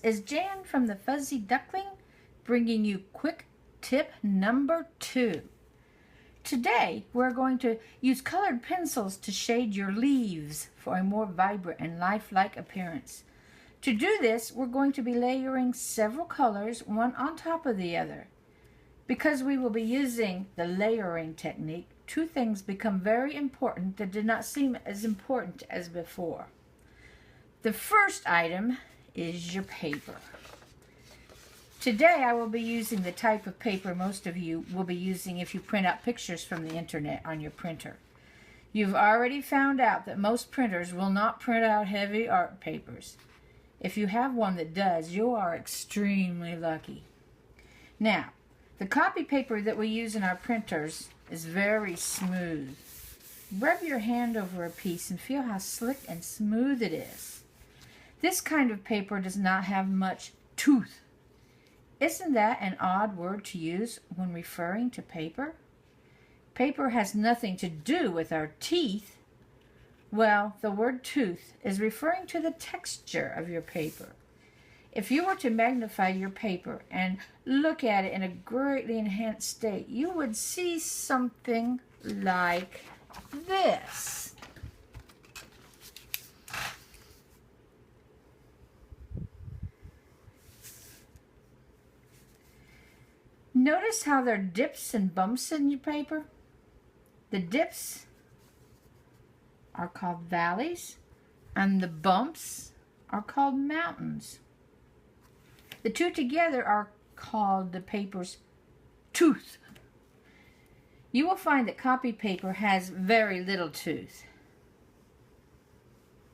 is Jan from the Fuzzy Duckling, bringing you quick tip number 2. Today, we're going to use colored pencils to shade your leaves for a more vibrant and lifelike appearance. To do this, we're going to be layering several colors, one on top of the other. Because we will be using the layering technique, 2 things become very important that did not seem as important as before. The first item is your paper. Today I will be using the type of paper most of you will be using if you print out pictures from the internet on your printer. You've already found out that most printers will not print out heavy art papers. If you have one that does, you are extremely lucky. Now, the copy paper that we use in our printers is very smooth. Rub your hand over a piece and feel how slick and smooth it is. This kind of paper does not have much tooth. Isn't that an odd word to use when referring to paper? Paper has nothing to do with our teeth. Well, the word tooth is referring to the texture of your paper. If you were to magnify your paper and look at it in a greatly enhanced state, you would see something like this. Notice how there are dips and bumps in your paper? The dips are called valleys, and the bumps are called mountains. The 2 together are called the paper's tooth. You will find that copy paper has very little tooth.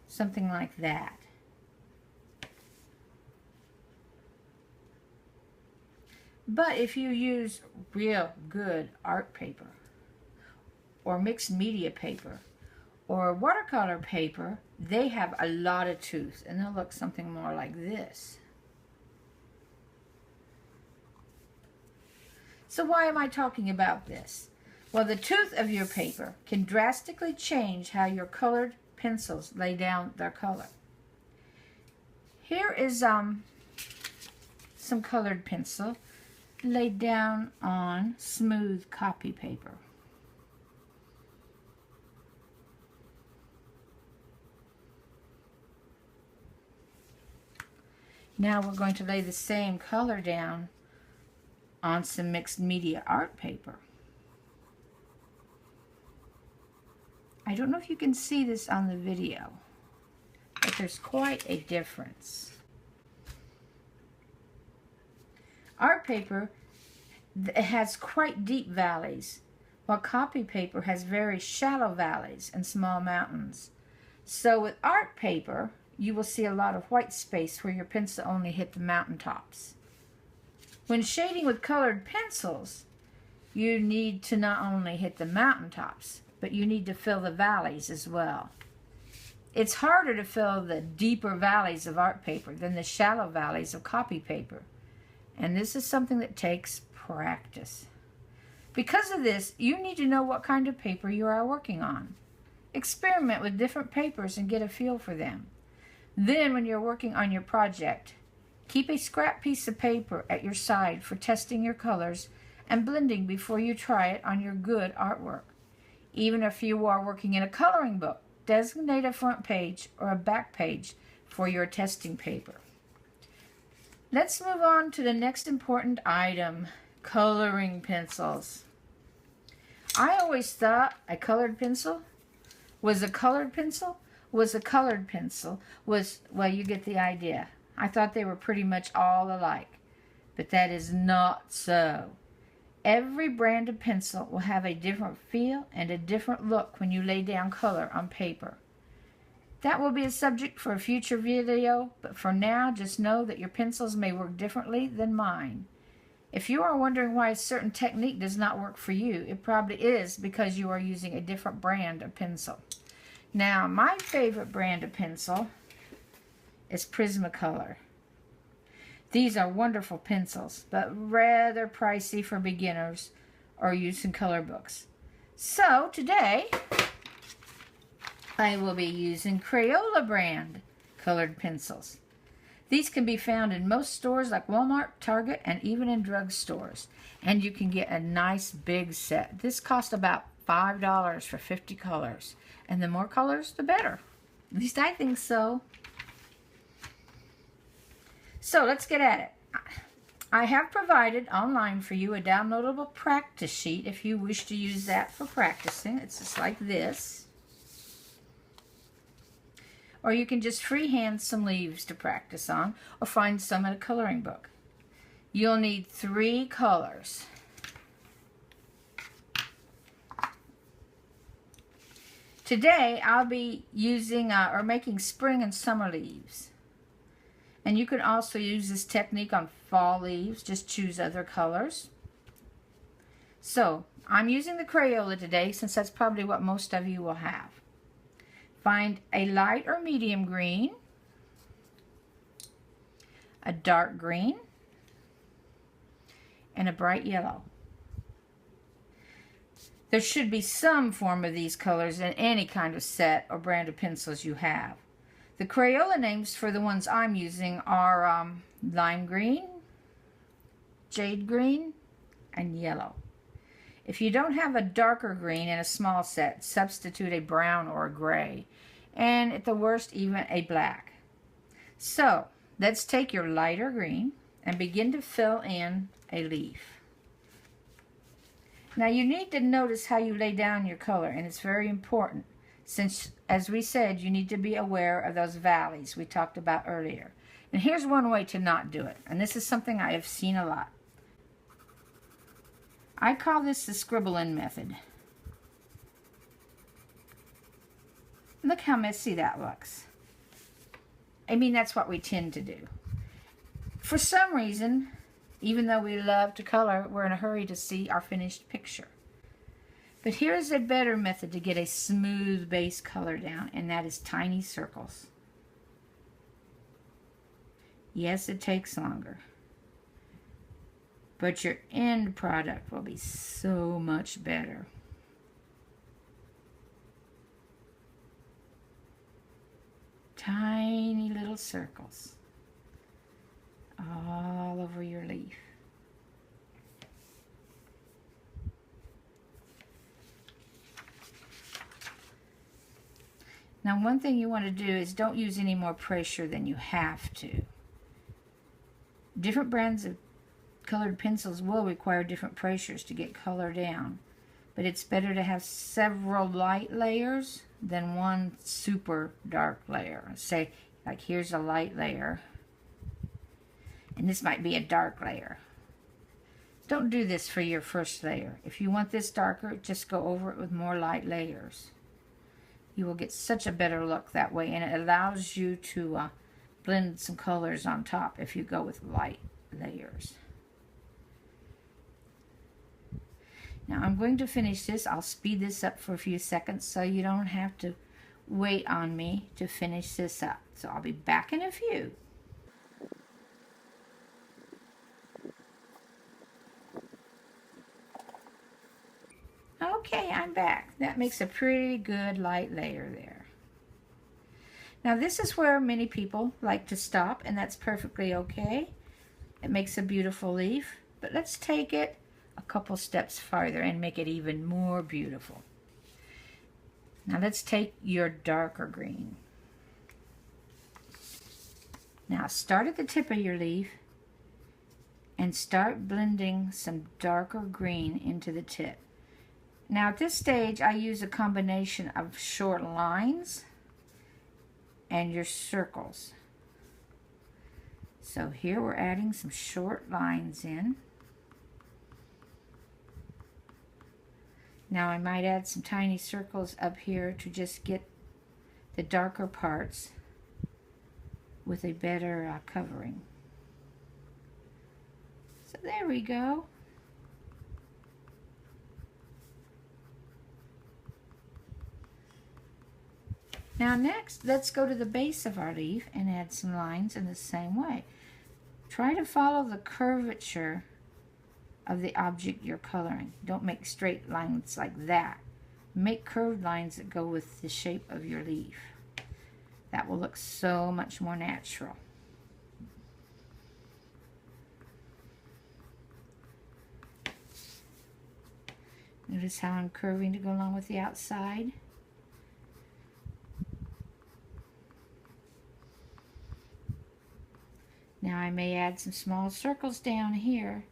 Something like that. But if you use real good art paper, or mixed media paper, or watercolor paper, they have a lot of tooth, and they'll look something more like this. So why am I talking about this? Well, the tooth of your paper can drastically change how your colored pencils lay down their color. Here is some colored pencil laid down on smooth copy paper. Now we're going to lay the same color down on some mixed media art paper. I don't know if you can see this on the video, but there's quite a difference. Art paper has quite deep valleys, while copy paper has very shallow valleys and small mountains. So with art paper, you will see a lot of white space where your pencil only hit the mountaintops. When shading with colored pencils, you need to not only hit the mountaintops, but you need to fill the valleys as well. It's harder to fill the deeper valleys of art paper than the shallow valleys of copy paper. And this is something that takes practice. Because of this, you need to know what kind of paper you are working on. Experiment with different papers and get a feel for them. Then, when you're working on your project, keep a scrap piece of paper at your side for testing your colors and blending before you try it on your good artwork. Even if you are working in a coloring book, designate a front page or a back page for your testing paper. Let's move on to the next important item, coloring pencils. I always thought a colored pencil was a colored pencil was a colored pencil was, well, you get the idea. I thought they were pretty much all alike, but that is not so. Every brand of pencil will have a different feel and a different look when you lay down color on paper. That will be a subject for a future video, but for now, just know that your pencils may work differently than mine. If you are wondering why a certain technique does not work for you, it probably is because you are using a different brand of pencil. Now, my favorite brand of pencil is Prismacolor. These are wonderful pencils, but rather pricey for beginners or use in color books. So, today, I will be using Crayola brand colored pencils. These can be found in most stores like Walmart, Target, and even in drugstores. And you can get a nice big set. This costs about $5 for 50 colors. And the more colors, the better. At least I think so. So let's get at it. I have provided online for you a downloadable practice sheet if you wish to use that for practicing. It's just like this. Or you can just freehand some leaves to practice on, or find some in a coloring book. You'll need 3 colors. Today I'll be using or making spring and summer leaves. And you can also use this technique on fall leaves. Just choose other colors. So I'm using the Crayola today since that's probably what most of you will have. Find a light or medium green, a dark green, and a bright yellow. There should be some form of these colors in any kind of set or brand of pencils you have. The Crayola names for the ones I'm using are lime green, jade green, and yellow. If you don't have a darker green in a small set, substitute a brown or a gray, and at the worst, even a black. So, let's take your lighter green and begin to fill in a leaf. Now, you need to notice how you lay down your color, and it's very important, since, as we said, you need to be aware of those valleys we talked about earlier. And here's one way to not do it, and this is something I have seen a lot. I call this the scribble-in method. Look how messy that looks. I mean, that's what we tend to do. For some reason, even though we love to color, we're in a hurry to see our finished picture. But here's a better method to get a smooth base color down, and that is tiny circles. Yes, it takes longer, but your end product will be so much better. Tiny little circles all over your leaf. Now, one thing you want to do is don't use any more pressure than you have to. Different brands of colored pencils will require different pressures to get color down, but it's better to have several light layers than one super dark layer. Say, like, here's a light layer, and this might be a dark layer. Don't do this for your first layer. If you want this darker, just go over it with more light layers. You will get such a better look that way, and it allows you to blend some colors on top if you go with light layers. Now I'm going to finish this. I'll speed this up for a few seconds so you don't have to wait on me to finish this up. So I'll be back in a few. Okay, I'm back. That makes a pretty good light layer there. Now this is where many people like to stop, and that's perfectly okay. It makes a beautiful leaf, but let's take it a couple steps farther and make it even more beautiful. Now let's take your darker green. Now start at the tip of your leaf and start blending some darker green into the tip. Now at this stage I use a combination of short lines and your circles. So here we're adding some short lines in. Now I might add some tiny circles up here to just get the darker parts with a better covering. So there we go. Now next, let's go to the base of our leaf and add some lines in the same way. Try to follow the curvature of the object you're coloring. Don't make straight lines like that. Make curved lines that go with the shape of your leaf. That will look so much more natural. Notice how I'm curving to go along with the outside. Now I may add some small circles down here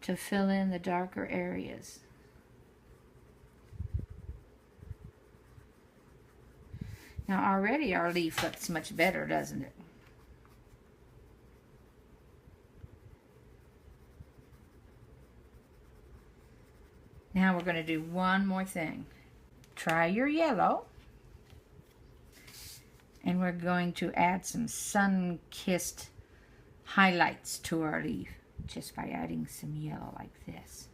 to fill in the darker areas. Now already our leaf looks much better, doesn't it? Now we're going to do one more thing. Try your yellow. And we're going to add some sun-kissed highlights to our leaf just by adding some yellow like this.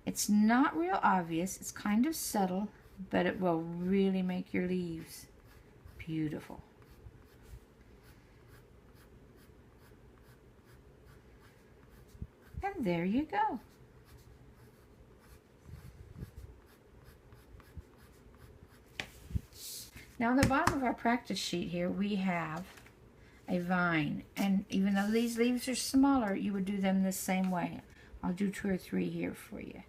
It's not real obvious, it's kind of subtle, but it will really make your leaves beautiful. And there you go. Now on the bottom of our practice sheet here, we have a vine. And even though these leaves are smaller, you would do them the same way. I'll do 2 or 3 here for you.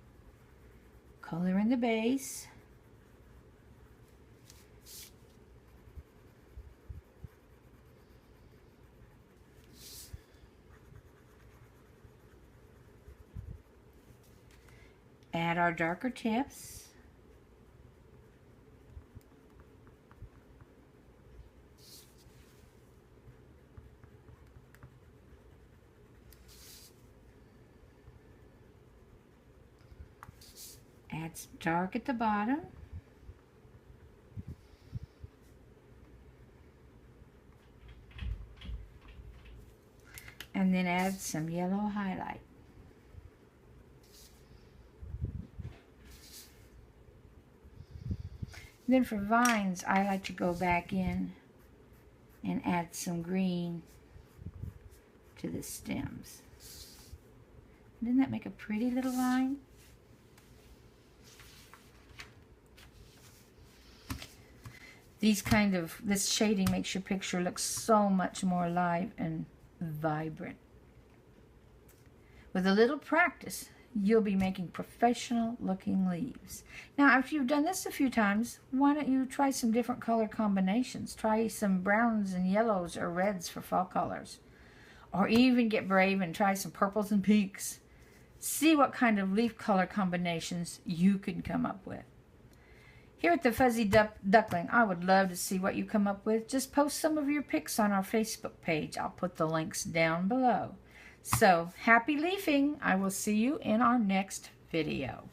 Color in the base. Add our darker tips. Add some dark at the bottom. And then add some yellow highlight. Then for vines, I like to go back in and add some green to the stems. Didn't that make a pretty little line? This shading makes your picture look so much more alive and vibrant. With a little practice, you'll be making professional looking leaves. Now, after you've done this a few times, why don't you try some different color combinations? Try some browns and yellows or reds for fall colors. Or even get brave and try some purples and pinks. See what kind of leaf color combinations you can come up with. Here at the Fuzzy Duckling, I would love to see what you come up with. Just post some of your pics on our Facebook page. I'll put the links down below. So, happy leafing! I will see you in our next video.